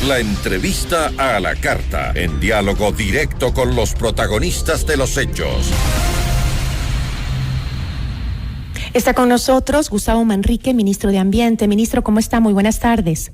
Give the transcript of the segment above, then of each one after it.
La entrevista a la carta, en diálogo directo con los protagonistas de los hechos. Está con nosotros Gustavo Manrique, ministro de Ambiente. Ministro, ¿cómo está? Muy buenas tardes.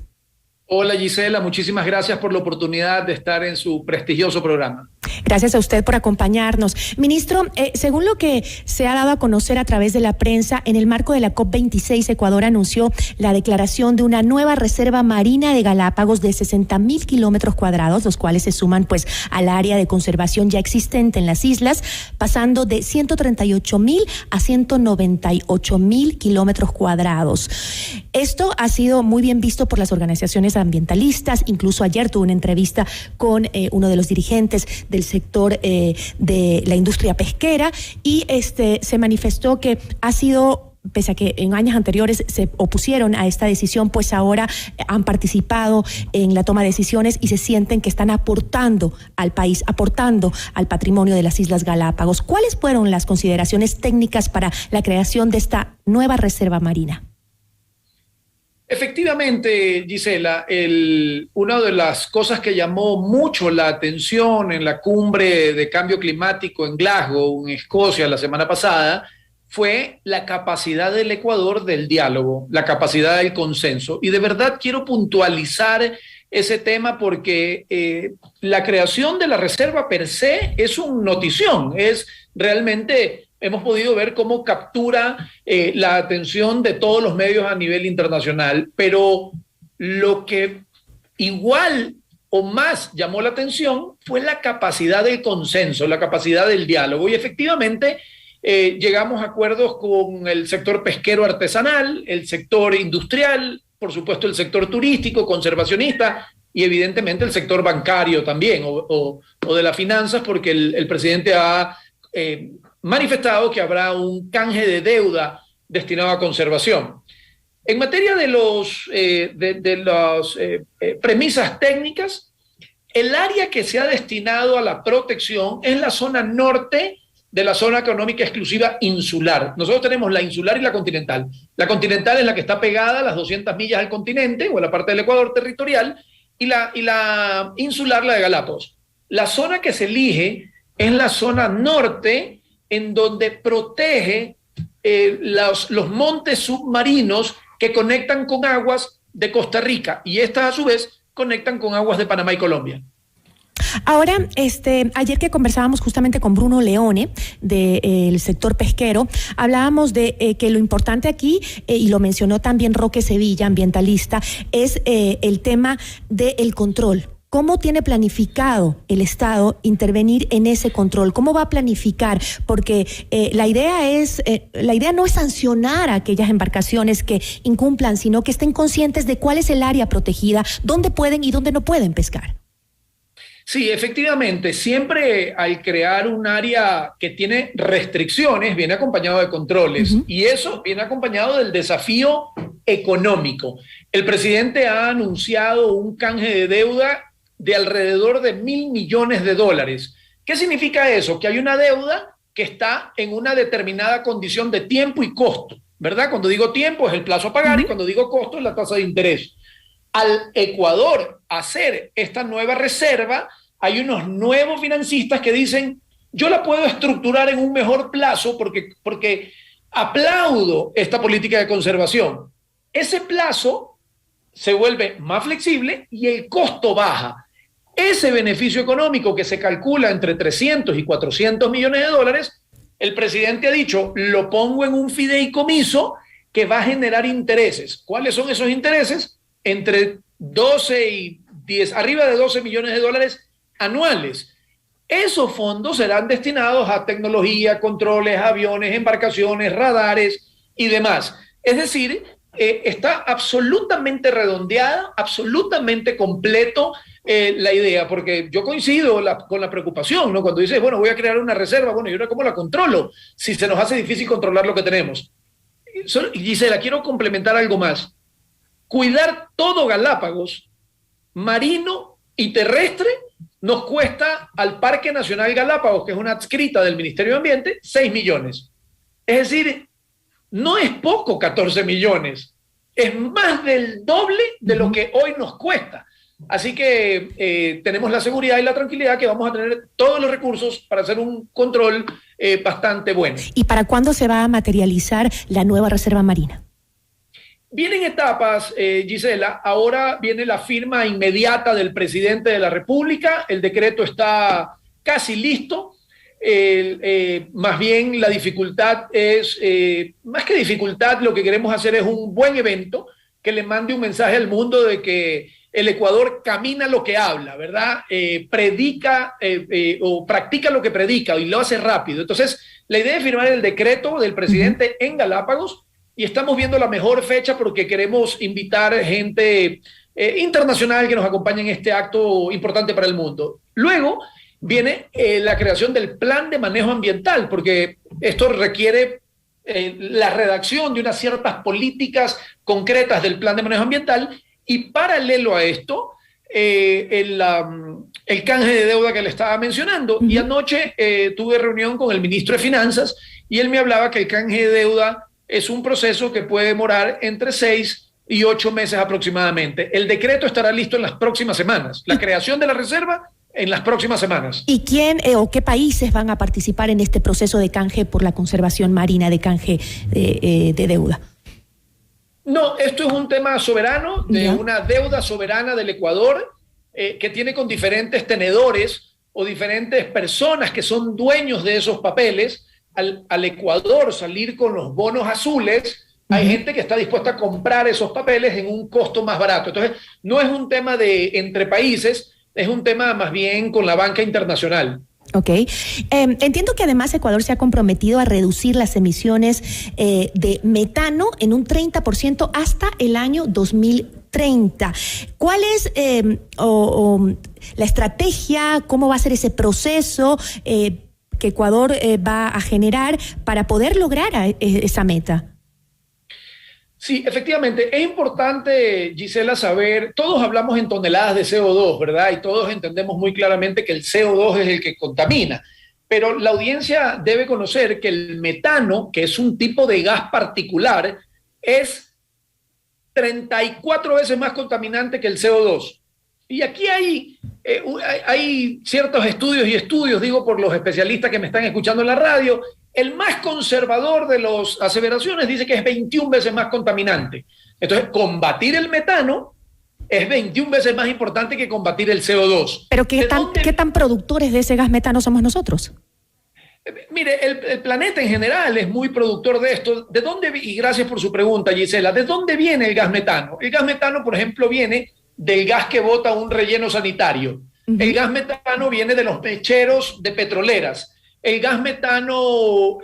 Hola Gisela, muchísimas gracias por la oportunidad de estar en su prestigioso programa. Gracias a usted por acompañarnos. Ministro, según lo que se ha dado a conocer a través de la prensa, en el marco de la COP26, Ecuador anunció la declaración de una nueva reserva marina de Galápagos de 60.000 kilómetros cuadrados, los cuales se suman pues al área de conservación ya existente en las islas, pasando de 138.000 a 198.000 kilómetros cuadrados. Esto ha sido muy bien visto por las organizaciones ambientalistas. Incluso ayer tuve una entrevista con uno de los dirigentes del sector de la industria pesquera y se manifestó que ha sido, pese a que en años anteriores se opusieron a esta decisión, pues ahora han participado en la toma de decisiones y se sienten que están aportando al país, aportando al patrimonio de las Islas Galápagos. ¿Cuáles fueron las consideraciones técnicas para la creación de esta nueva reserva marina? Efectivamente, Gisela, una de las cosas que llamó mucho la atención en la cumbre de cambio climático en Glasgow, en Escocia, la semana pasada, fue la capacidad del Ecuador del diálogo, la capacidad del consenso. Y de verdad quiero puntualizar ese tema porque la creación de la reserva per se es una notición, es realmente... Hemos podido ver cómo captura la atención de todos los medios a nivel internacional, pero lo que igual o más llamó la atención fue la capacidad del consenso, la capacidad del diálogo. Y efectivamente llegamos a acuerdos con el sector pesquero artesanal, el sector industrial, por supuesto el sector turístico, conservacionista y evidentemente el sector bancario también, o de las finanzas, porque el presidente ha... manifestado que habrá un canje de deuda destinado a conservación. En materia de las premisas técnicas, el área que se ha destinado a la protección es la zona norte de la zona económica exclusiva insular. Nosotros tenemos la insular y la continental. La continental es la que está pegada a las 200 millas al continente o a la parte del Ecuador territorial, y la insular, la de Galápagos. La zona que se elige es la zona norte, en donde protege los montes submarinos que conectan con aguas de Costa Rica, y estas a su vez conectan con aguas de Panamá y Colombia. Ahora, ayer que conversábamos justamente con Bruno Leone del sector pesquero, hablábamos de que lo importante aquí, y lo mencionó también Roque Sevilla, ambientalista, es el tema del control. ¿Cómo tiene planificado el Estado intervenir en ese control? ¿Cómo va a planificar? Porque la idea no es sancionar a aquellas embarcaciones que incumplan, sino que estén conscientes de cuál es el área protegida, dónde pueden y dónde no pueden pescar. Sí, efectivamente, siempre al crear un área que tiene restricciones, viene acompañado de controles, y eso viene acompañado del desafío económico. El presidente ha anunciado un canje de deuda de alrededor de $1.000 millones. ¿Qué significa eso? Que hay una deuda que está en una determinada condición de tiempo y costo, ¿verdad? Cuando digo tiempo es el plazo a pagar, y cuando digo costo es la tasa de interés. Al Ecuador hacer esta nueva reserva, hay unos nuevos financistas que dicen, yo la puedo estructurar en un mejor plazo porque aplaudo esta política de conservación. Ese plazo se vuelve más flexible y el costo baja. Ese beneficio económico que se calcula entre 300 y 400 millones de dólares, el presidente ha dicho, lo pongo en un fideicomiso que va a generar intereses. ¿Cuáles son esos intereses? Entre 12 y 10, arriba de 12 millones de dólares anuales. Esos fondos serán destinados a tecnología, controles, aviones, embarcaciones, radares y demás. Es decir, está absolutamente redondeada, absolutamente completo la idea, porque yo coincido con la preocupación, ¿no? Cuando dices, bueno, voy a crear una reserva, bueno, ¿y ahora cómo la controlo? Si se nos hace difícil controlar lo que tenemos. Gisela, quiero complementar algo más. Cuidar todo Galápagos, marino y terrestre, nos cuesta al Parque Nacional Galápagos, que es una adscrita del Ministerio de Ambiente, 6 millones. Es decir, no es poco 14 millones, es más del doble de lo que hoy nos cuesta. Así que tenemos la seguridad y la tranquilidad que vamos a tener todos los recursos para hacer un control bastante bueno. ¿Y para cuándo se va a materializar la nueva reserva marina? Vienen etapas, Gisela. Ahora viene la firma inmediata del presidente de la República. El decreto está casi listo. Más bien la dificultad es, más que dificultad, lo que queremos hacer es un buen evento que le mande un mensaje al mundo de que el Ecuador camina lo que habla, ¿verdad? Predica o practica lo que predica y lo hace rápido. Entonces, la idea es firmar el decreto del presidente en Galápagos y estamos viendo la mejor fecha porque queremos invitar gente internacional que nos acompañe en este acto importante para el mundo. Luego viene la creación del plan de manejo ambiental, porque esto requiere la redacción de unas ciertas políticas concretas del plan de manejo ambiental. Y paralelo a esto, el canje de deuda que le estaba mencionando. Y anoche tuve reunión con el ministro de Finanzas y él me hablaba que el canje de deuda es un proceso que puede demorar entre 6 y 8 meses aproximadamente. El decreto estará listo en las próximas semanas. La creación de la reserva en las próximas semanas. ¿Y quién o qué países van a participar en este proceso de canje por la conservación marina, de canje de deuda? No, esto es un tema soberano, de una deuda soberana del Ecuador que tiene con diferentes tenedores o diferentes personas que son dueños de esos papeles. Al Ecuador salir con los bonos azules, hay gente que está dispuesta a comprar esos papeles en un costo más barato. Entonces, no es un tema de entre países, es un tema más bien con la banca internacional. Ok. Entiendo que además Ecuador se ha comprometido a reducir las emisiones de metano en un 30% hasta el año 2030. ¿Cuál es la estrategia? ¿Cómo va a ser ese proceso que Ecuador va a generar para poder lograr esa meta? Sí, efectivamente, es importante, Gisela, saber, todos hablamos en toneladas de CO2, ¿verdad? Y todos entendemos muy claramente que el CO2 es el que contamina, pero la audiencia debe conocer que el metano, que es un tipo de gas particular, es 34 veces más contaminante que el CO2. Y aquí hay ciertos estudios, digo por los especialistas que me están escuchando en la radio. El más conservador de las aseveraciones dice que es 21 veces más contaminante. Entonces, combatir el metano es 21 veces más importante que combatir el CO2. ¿Pero qué tan productores de ese gas metano somos nosotros? Mire, el planeta en general es muy productor de esto. ¿De dónde? Y gracias por su pregunta, Gisela. ¿De dónde viene el gas metano? El gas metano, por ejemplo, viene del gas que bota un relleno sanitario. El gas metano viene de los mecheros de petroleras. El gas metano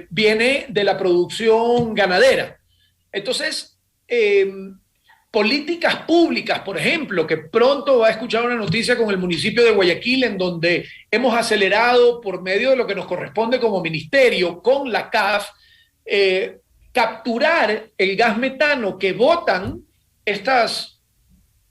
viene de la producción ganadera. Entonces, políticas públicas, por ejemplo, que pronto va a escuchar una noticia con el municipio de Guayaquil, en donde hemos acelerado por medio de lo que nos corresponde como ministerio con la CAF, capturar el gas metano que botan estas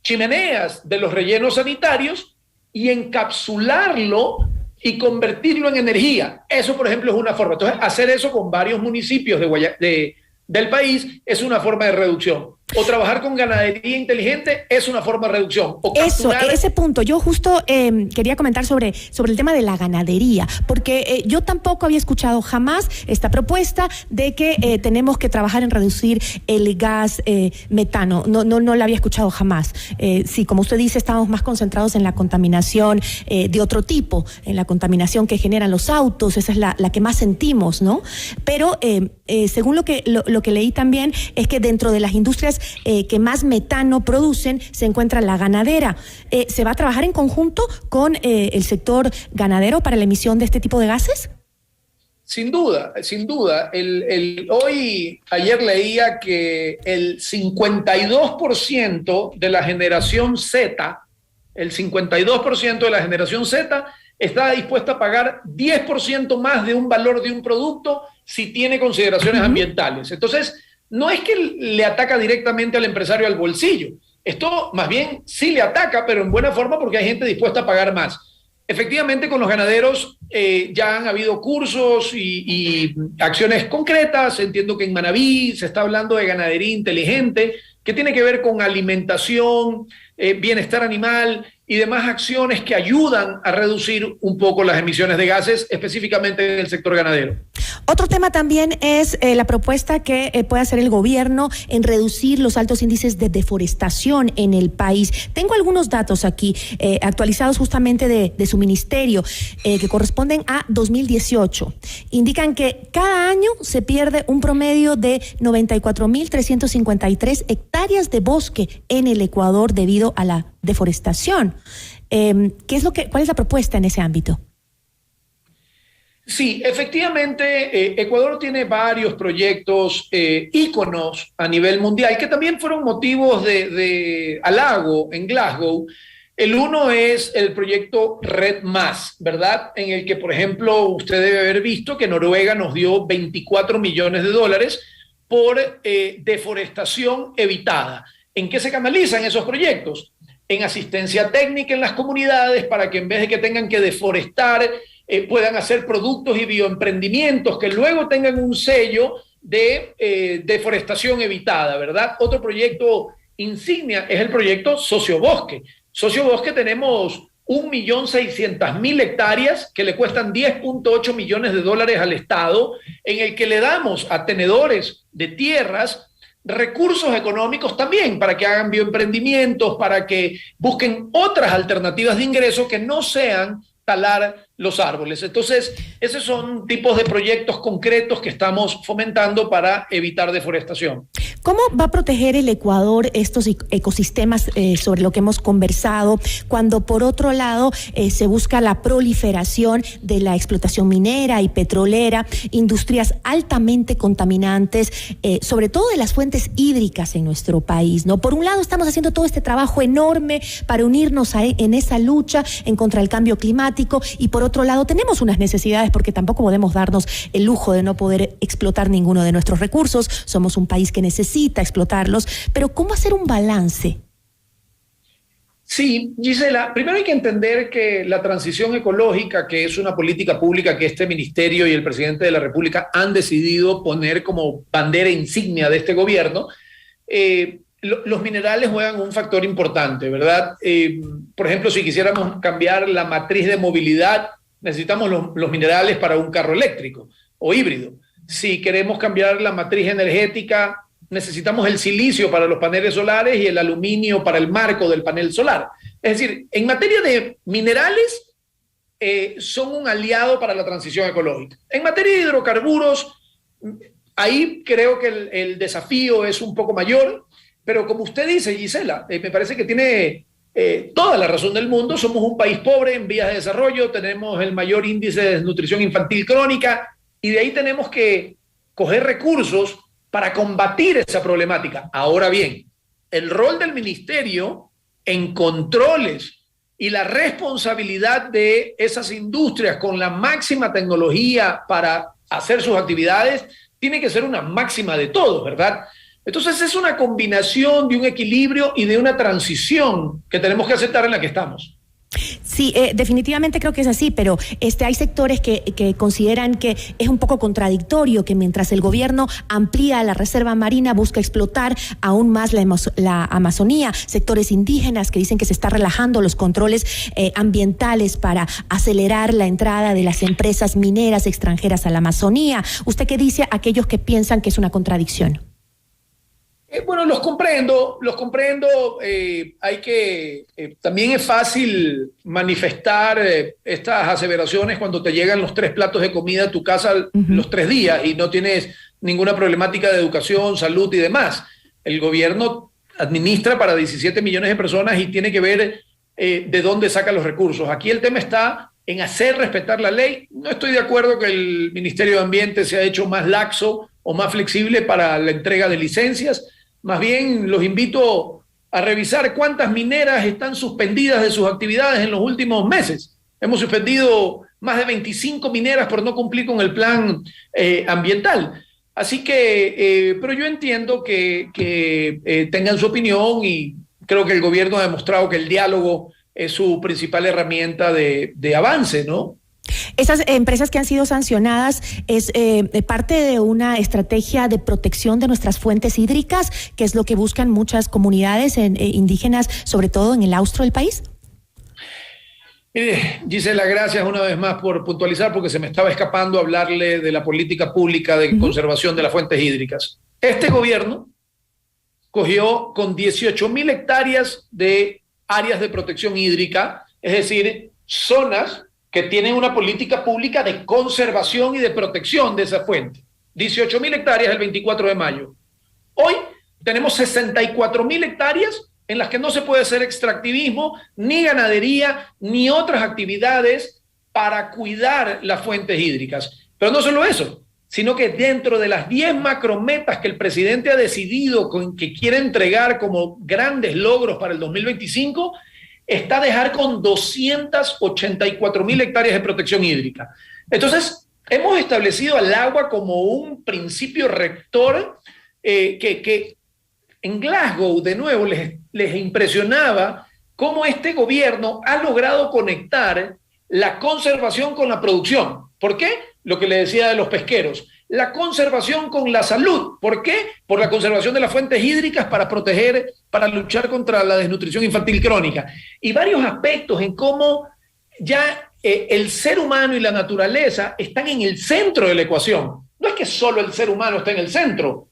chimeneas de los rellenos sanitarios y encapsularlo y convertirlo en energía. Eso, por ejemplo, es una forma. Entonces, hacer eso con varios municipios del país es una forma de reducción. O trabajar con ganadería inteligente es una forma de reducción. O capturar... Ese punto. Yo justo quería comentar sobre el tema de la ganadería, porque yo tampoco había escuchado jamás esta propuesta de que tenemos que trabajar en reducir el gas metano. No la había escuchado jamás. Sí, como usted dice, estamos más concentrados en la contaminación de otro tipo, en la contaminación que generan los autos. Esa es la que más sentimos, ¿no? Pero según lo que leí también es que dentro de las industrias que más metano producen se encuentra la ganadera. ¿Se va a trabajar en conjunto con el sector ganadero para la emisión de este tipo de gases? Sin duda, sin duda. Ayer leía que el 52% de la generación Z, está dispuesta a pagar 10% más de un valor de un producto si tiene consideraciones ambientales. Entonces, no es que le ataca directamente al empresario al bolsillo. Esto más bien sí le ataca, pero en buena forma porque hay gente dispuesta a pagar más. Efectivamente, con los ganaderos ya han habido cursos y acciones concretas. Entiendo que en Manabí se está hablando de ganadería inteligente, que tiene que ver con alimentación bienestar animal y demás acciones que ayudan a reducir un poco las emisiones de gases, específicamente en el sector ganadero. Otro tema también es la propuesta que puede hacer el gobierno en reducir los altos índices de deforestación en el país. Tengo algunos datos aquí actualizados justamente de su ministerio que corresponden a 2018. Indican que cada año se pierde un promedio de 94.353 hectáreas de bosque en el Ecuador debido a la deforestación. ¿Cuál es la propuesta en ese ámbito? Sí, efectivamente, Ecuador tiene varios proyectos íconos a nivel mundial que también fueron motivos de halago en Glasgow. El uno es el proyecto Red+, ¿verdad? En el que, por ejemplo, usted debe haber visto que Noruega nos dio $24 millones por deforestación evitada. ¿En qué se canalizan esos proyectos? En asistencia técnica en las comunidades para que en vez de que tengan que deforestar, puedan hacer productos y bioemprendimientos que luego tengan un sello de deforestación evitada, ¿verdad? Otro proyecto insignia es el proyecto Sociobosque. Sociobosque tenemos 1.600.000 hectáreas que le cuestan $10.8 millones al Estado, en el que le damos a tenedores de tierras recursos económicos también para que hagan bioemprendimientos, para que busquen otras alternativas de ingreso que no sean talar los árboles. Entonces, esos son tipos de proyectos concretos que estamos fomentando para evitar deforestación. ¿Cómo va a proteger el Ecuador estos ecosistemas sobre lo que hemos conversado, cuando por otro lado se busca la proliferación de la explotación minera y petrolera, industrias altamente contaminantes, sobre todo de las fuentes hídricas en nuestro país, ¿no? Por un lado estamos haciendo todo este trabajo enorme para unirnos en esa lucha en contra del cambio climático y por otro lado tenemos unas necesidades porque tampoco podemos darnos el lujo de no poder explotar ninguno de nuestros recursos. Somos un país que necesita explotarlos, pero ¿cómo hacer un balance? Sí, Gisela, primero hay que entender que la transición ecológica, que es una política pública que este ministerio y el presidente de la República han decidido poner como bandera insignia de este gobierno, los minerales juegan un factor importante, ¿verdad? Por ejemplo, si quisiéramos cambiar la matriz de movilidad, necesitamos los minerales para un carro eléctrico o híbrido. Si queremos cambiar la matriz energética, necesitamos el silicio para los paneles solares y el aluminio para el marco del panel solar. Es decir, en materia de minerales, son un aliado para la transición ecológica. En materia de hidrocarburos, ahí creo que el desafío es un poco mayor, pero como usted dice, Gisela, me parece que tiene toda la razón del mundo. Somos un país pobre en vías de desarrollo, tenemos el mayor índice de desnutrición infantil crónica y de ahí tenemos que coger recursos para combatir esa problemática. Ahora bien, el rol del ministerio en controles y la responsabilidad de esas industrias con la máxima tecnología para hacer sus actividades tiene que ser una máxima de todos, ¿verdad? Entonces es una combinación de un equilibrio y de una transición que tenemos que aceptar en la que estamos. Sí, definitivamente creo que es así, pero hay sectores que consideran que es un poco contradictorio que mientras el gobierno amplía la reserva marina, busca explotar aún más la Amazonía, sectores indígenas que dicen que se está relajando los controles ambientales para acelerar la entrada de las empresas mineras extranjeras a la Amazonía. ¿Usted qué dice a aquellos que piensan que es una contradicción? Bueno, los comprendo. También es fácil manifestar estas aseveraciones cuando te llegan los 3 platos de comida a tu casa los 3 días y no tienes ninguna problemática de educación, salud y demás. El gobierno administra para 17 millones de personas y tiene que ver de dónde saca los recursos. Aquí el tema está en hacer respetar la ley. No estoy de acuerdo que el Ministerio de Ambiente se ha hecho más laxo o más flexible para la entrega de licencias. Más bien los invito a revisar cuántas mineras están suspendidas de sus actividades en los últimos meses. Hemos suspendido más de 25 mineras por no cumplir con el plan ambiental. Así que, pero yo entiendo que tengan su opinión y creo que el gobierno ha demostrado que el diálogo es su principal herramienta de avance, ¿no? Esas empresas que han sido sancionadas es parte de una estrategia de protección de nuestras fuentes hídricas, que es lo que buscan muchas comunidades indígenas, sobre todo en el austro del país. Gisela, gracias una vez más por puntualizar, porque se me estaba escapando hablarle de la política pública de conservación de las fuentes hídricas. Este gobierno cogió con 18.000 hectáreas de áreas de protección hídrica, es decir, zonas que tienen una política pública de conservación y de protección de esa fuente. 18.000 hectáreas el 24 de mayo. Hoy tenemos 64.000 hectáreas en las que no se puede hacer extractivismo, ni ganadería, ni otras actividades para cuidar las fuentes hídricas. Pero no solo eso, sino que dentro de las 10 macrometas que el presidente ha decidido que quiere entregar como grandes logros para el 2025, está dejar con 284.000 hectáreas de protección hídrica. Entonces, hemos establecido al agua como un principio rector que en Glasgow, de nuevo, les impresionaba cómo este gobierno ha logrado conectar la conservación con la producción. ¿Por qué? Lo que le decía de los pesqueros. La conservación con la salud. ¿Por qué? Por la conservación de las fuentes hídricas para proteger, para luchar contra la desnutrición infantil crónica. Y varios aspectos en cómo ya el ser humano y la naturaleza están en el centro de la ecuación. No es que solo el ser humano está en el centro.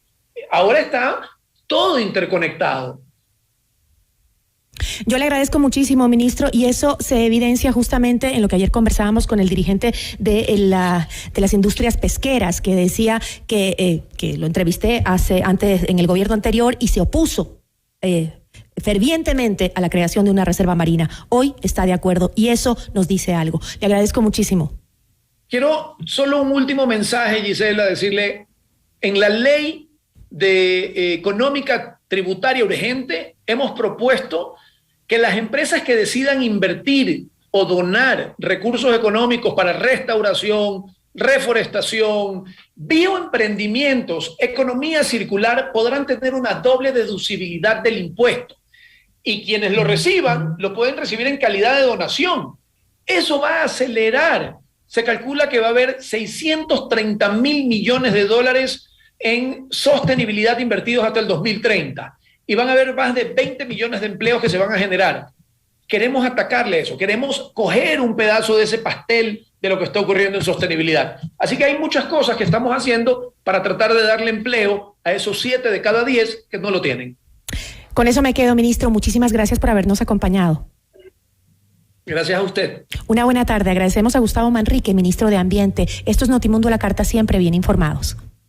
Ahora está todo interconectado. Yo le agradezco muchísimo, ministro, y eso se evidencia justamente en lo que ayer conversábamos con el dirigente de las industrias pesqueras, que decía que lo entrevisté antes en el gobierno anterior y se opuso fervientemente a la creación de una reserva marina. Hoy está de acuerdo y eso nos dice algo. Le agradezco muchísimo. Quiero solo un último mensaje, Gisela, decirle, en la ley de económica tributaria urgente hemos propuesto que las empresas que decidan invertir o donar recursos económicos para restauración, reforestación, bioemprendimientos, economía circular, podrán tener una doble deducibilidad del impuesto. Y quienes lo reciban, lo pueden recibir en calidad de donación. Eso va a acelerar. Se calcula que va a haber 630.000 millones de dólares en sostenibilidad invertidos hasta el 2030. Y van a haber más de 20 millones de empleos que se van a generar. Queremos atacarle eso, queremos coger un pedazo de ese pastel de lo que está ocurriendo en sostenibilidad. Así que hay muchas cosas que estamos haciendo para tratar de darle empleo a esos 7 de cada 10 que no lo tienen. Con eso me quedo, ministro. Muchísimas gracias por habernos acompañado. Gracias a usted. Una buena tarde. Agradecemos a Gustavo Manrique, ministro de Ambiente. Esto es Notimundo, la Carta, siempre bien informados.